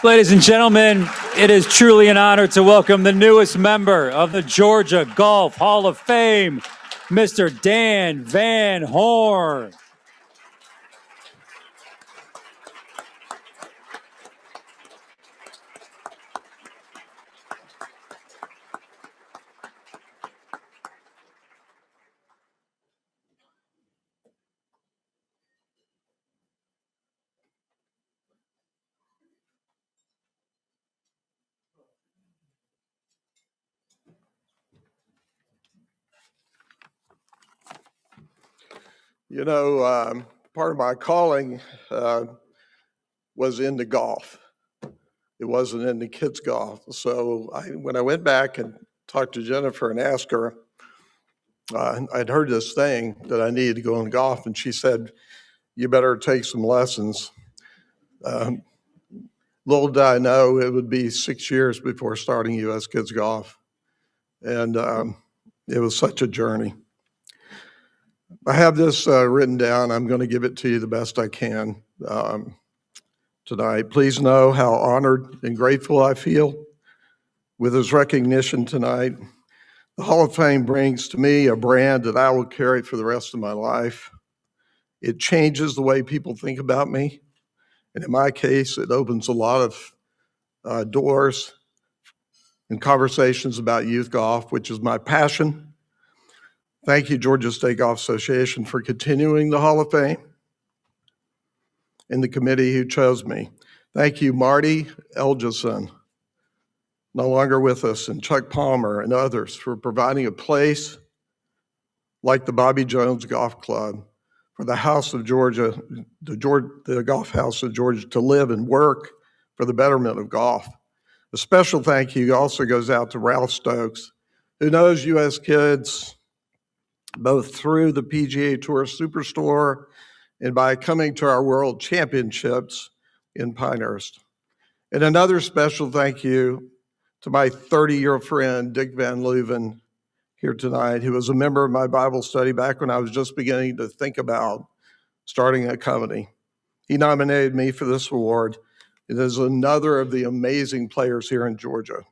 Ladies and gentlemen, it is truly an honor to welcome the newest member of the Georgia Golf Hall of Fame, Mr. Dan Van Horn. You know, part of my calling was into golf. It wasn't into kids' golf. So when I went back and talked to Jennifer and asked her, I'd heard this thing that I needed to go in golf, and she said, "You better take some lessons." Little did I know it would be 6 years before starting U.S. Kids Golf, and it was such a journey. I have this written down. I'm going to give it to you the best I can tonight. Please know how honored and grateful I feel with this recognition tonight. The Hall of Fame brings to me a brand that I will carry for the rest of my life. It changes the way people think about me. And in my case, it opens a lot of doors and conversations about youth golf, which is my passion. Thank you, Georgia State Golf Association, for continuing the Hall of Fame and the committee who chose me. Thank you, Marty Elgison, no longer with us, and Chuck Palmer and others for providing a place like the Bobby Jones Golf Club for the House of Georgia, the Golf House of Georgia, to live and work for the betterment of golf. A special thank you also goes out to Ralph Stokes, who knows U.S. kids both through the PGA Tour Superstore and by coming to our World Championships in Pinehurst. And another special thank you to my 30-year friend, Dick Van Leuven, here tonight, who was a member of my Bible study back when I was just beginning to think about starting a company. He nominated me for this award. It is another of the amazing players here in Georgia.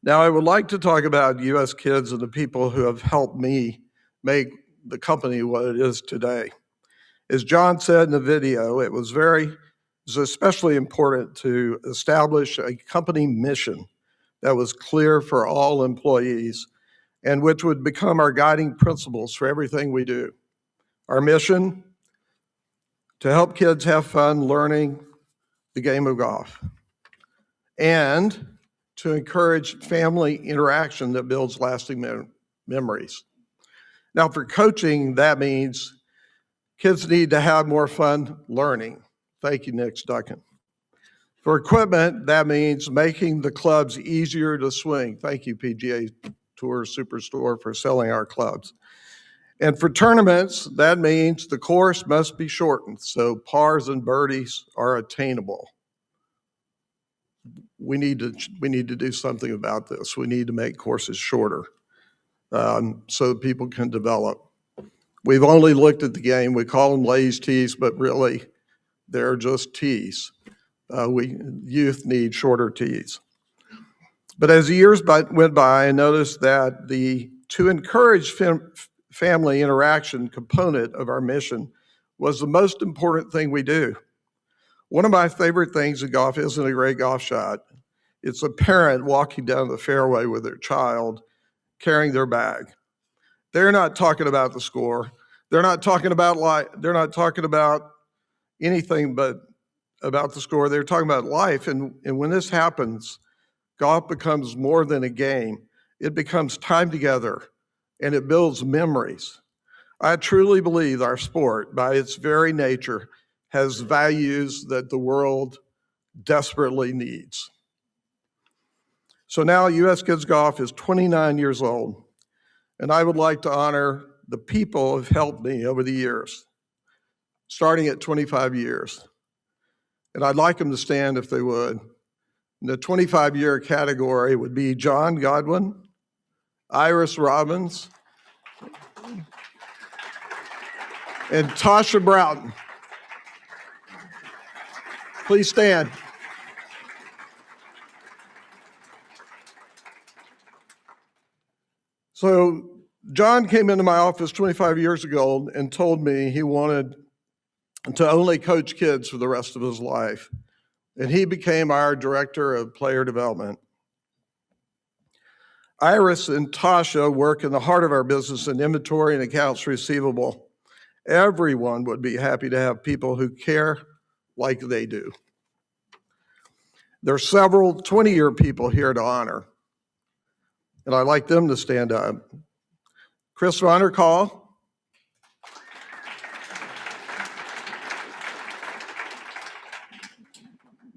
Now, I would like to talk about U.S. kids and the people who have helped me make the company what it is today. As John said in the video, it was especially important to establish a company mission that was clear for all employees and which would become our guiding principles for everything we do. Our mission, to help kids have fun learning the game of golf, and to encourage family interaction that builds lasting memories. Now, for coaching, that means kids need to have more fun learning. Thank you, Nick Stucken. For equipment, that means making the clubs easier to swing. Thank you, PGA Tour Superstore, for selling our clubs. And for tournaments, that means the course must be shortened so pars and birdies are attainable. We need to do something about this. We need to make courses shorter so that people can develop. We've only looked at the game. We call them lazy tees, but really they're just tees. Youth need shorter tees. But as the years went by, I noticed that to encourage family interaction component of our mission was the most important thing we do. One of my favorite things in golf isn't a great golf shot. It's a parent walking down the fairway with their child carrying their bag. They're not talking about the score. They're not talking about anything but about the score. They're talking about life. And when this happens, golf becomes more than a game. It becomes time together, and it builds memories. I truly believe our sport, by its very nature, has values that the world desperately needs. So now U.S. Kids Golf is 29 years old, and I would like to honor the people who have helped me over the years, starting at 25 years. And I'd like them to stand if they would. In the 25-year category would be John Godwin, Iris Robbins, and Tasha Broughton. Please stand. So John came into my office 25 years ago and told me he wanted to only coach kids for the rest of his life. And he became our director of player development. Iris and Tasha work in the heart of our business in inventory and accounts receivable. Everyone would be happy to have people who care like they do. There are several 20-year people here to honor, and I'd like them to stand up. Chris Vonderkal.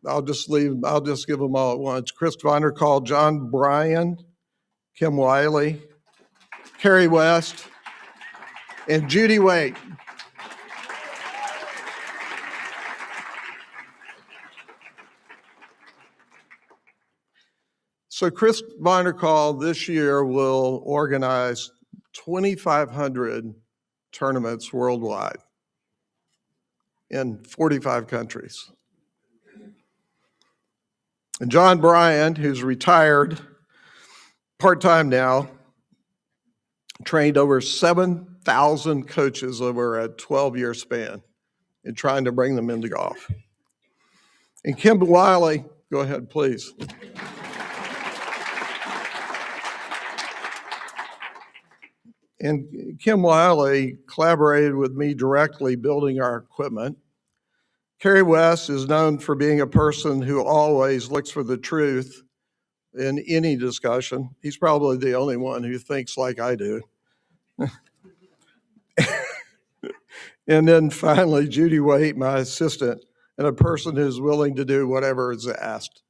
I'll just give them all at once. Chris Vonderkal, John Bryan, Kim Wiley, Carrie West, and Judy Waite. So Chris Vonderkal this year will organize 2,500 tournaments worldwide in 45 countries. And John Bryan, who's retired part-time now, trained over 7,000 coaches over a 12-year span in trying to bring them into golf. And Kim Wiley, go ahead, please. And Kim Wiley collaborated with me directly building our equipment. Kerry West is known for being a person who always looks for the truth in any discussion. He's probably the only one who thinks like I do. And then finally, Judy Waite, my assistant, and a person who's willing to do whatever is asked.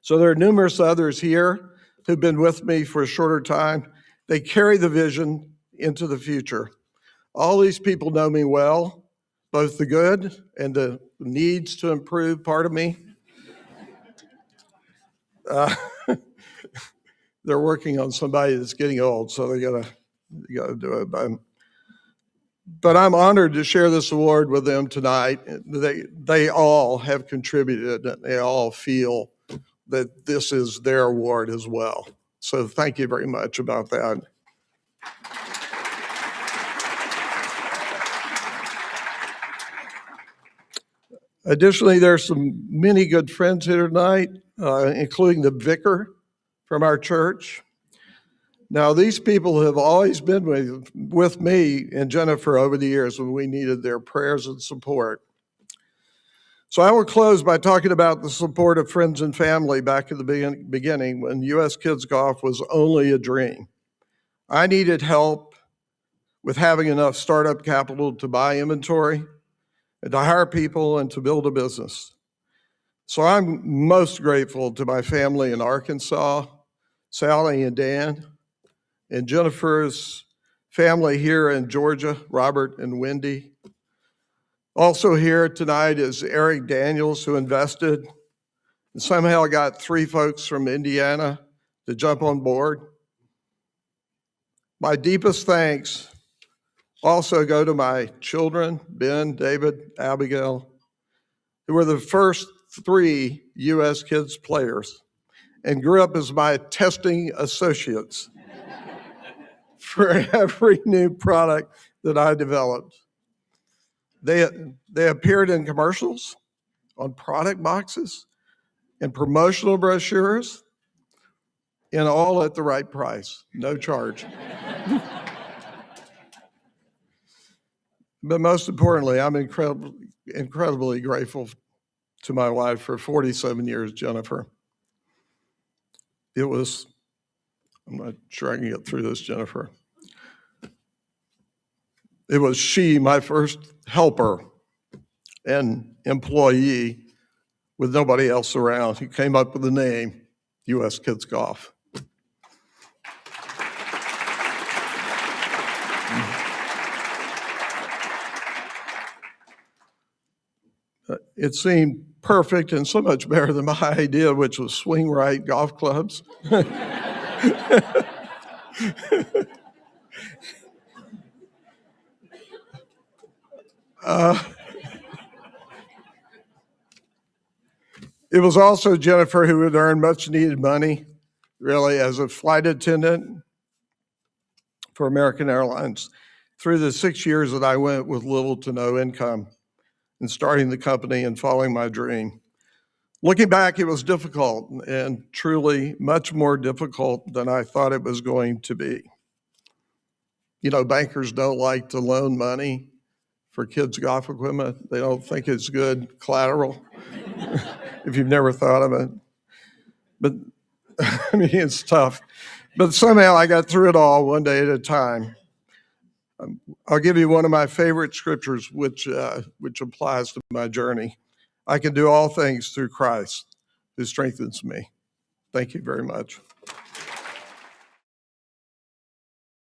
So there are numerous others here who've been with me for a shorter time. They carry the vision into the future. All these people know me well, both the good and the needs to improve part of me. They're working on somebody that's getting old, so they gotta do it. But I'm honored to share this award with them tonight. They all have contributed, and they all feel that this is their award as well. So thank you very much about that. Additionally, there's some many good friends here tonight, including the vicar from our church. Now, these people have always been with me and Jennifer over the years when we needed their prayers and support. So I will close by talking about the support of friends and family back at the beginning when U.S. Kids Golf was only a dream. I needed help with having enough startup capital to buy inventory and to hire people and to build a business. So I'm most grateful to my family in Arkansas, Sally and Dan, and Jennifer's family here in Georgia, Robert and Wendy. Also here tonight is Eric Daniels, who invested and somehow got 3 folks from Indiana to jump on board. My deepest thanks also go to my children, Ben, David, Abigail, who were the first 3 U.S. Kids players and grew up as my testing associates for every new product that I developed. They appeared in commercials, on product boxes, in promotional brochures, and all at the right price, no charge. But most importantly, I'm incredibly grateful to my wife for 47 years, Jennifer. I'm not sure I can get through this, Jennifer. It was she, my first helper and employee with nobody else around, who came up with the name U.S. Kids Golf. It seemed perfect and so much better than my idea, which was swing right golf clubs. It was also Jennifer who had earned much needed money, really, as a flight attendant for American Airlines through the 6 years that I went with little to no income and starting the company and following my dream. Looking back, it was difficult and truly much more difficult than I thought it was going to be. You know, bankers don't like to loan money for kids' golf equipment. They don't think it's good collateral, if you've never thought of it. But I mean, it's tough. But somehow I got through it all one day at a time. I'll give you one of my favorite scriptures, which applies to my journey. I can do all things through Christ who strengthens me. Thank you very much.